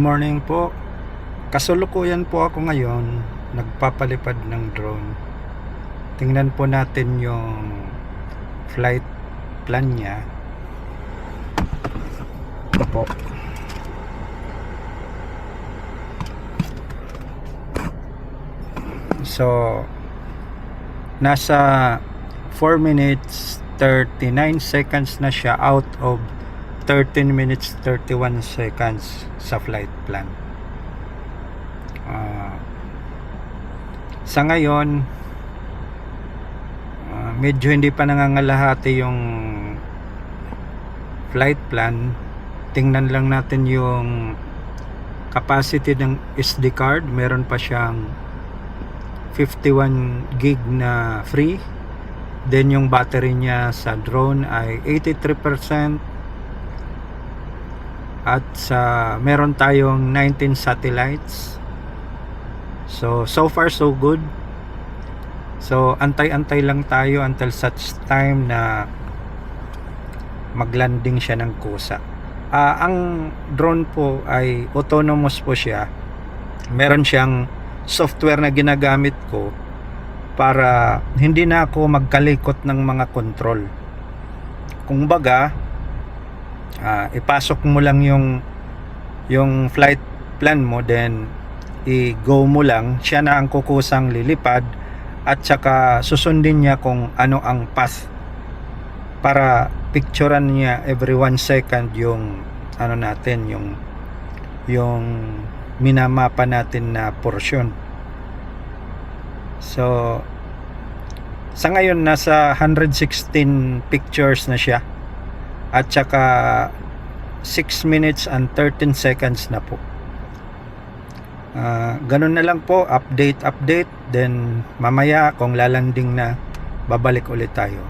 morning po. Kasalukuyan po ako ngayon nagpapalipad ng drone. Tingnan po natin yung flight plan niya. Ito po. So nasa 4 minutes 39 seconds na siya out of 13 minutes 31 seconds sa flight plan. Sa ngayon medyo hindi pa nangangalahati yung flight plan. Tingnan lang natin yung capacity ng SD card. Meron pa siyang 51 gig na free. Then yung battery niya sa drone ay 83%. At meron tayong 19 satellites. So far so good. So antay-antay lang tayo until such time na maglanding siya ng kusa. Ang drone po ay autonomous po siya. Meron siyang software na ginagamit ko para hindi na ako magkalikot ng mga control. Kung baga, ipasok mo lang yung flight plan mo, then i-go mo lang, siya na ang kukusang lilipad at saka susundin niya kung ano ang path para picturean niya every 1 second yung ano natin, yung minamapa natin na portion. So sa ngayon nasa 116 pictures na siya at saka 6 minutes and 13 seconds na po. Ganun na lang po, update, then mamaya kung lalanding na, babalik ulit tayo.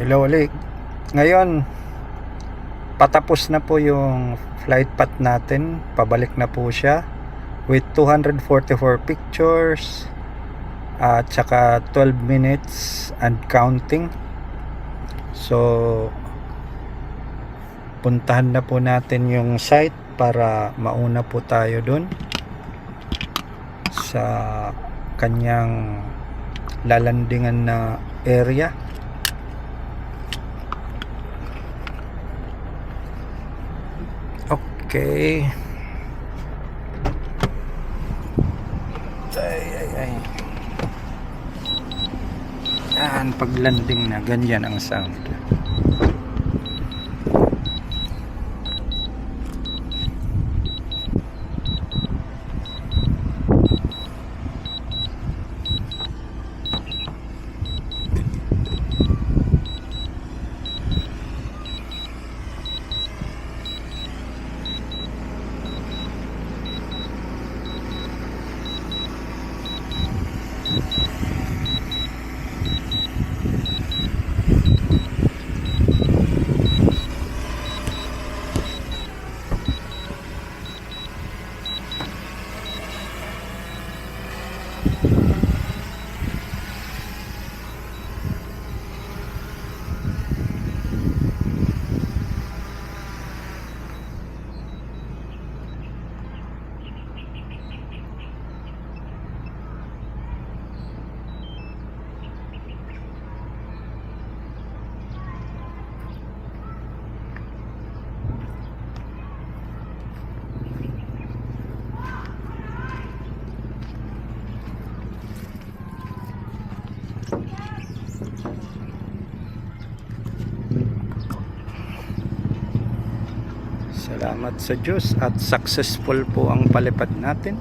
Hello ulit. Ngayon patapos na po yung flight path natin, pabalik na po siya with 244 pictures at saka 12 minutes and counting. So puntahan na po natin yung site para mauna po tayo dun sa kanyang lalandingan na area. Okay. Ay. Yan, pag landing na ganyan ang sound. Salamat sa Diyos at successful po ang palipad natin.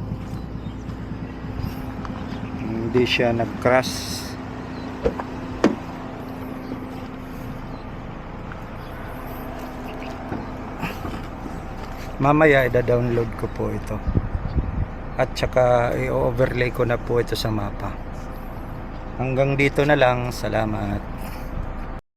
Hindi siya nag-crash. Mamaya i-download ko po ito at saka i-overlay ko na po ito sa mapa. Hanggang dito na lang. Salamat.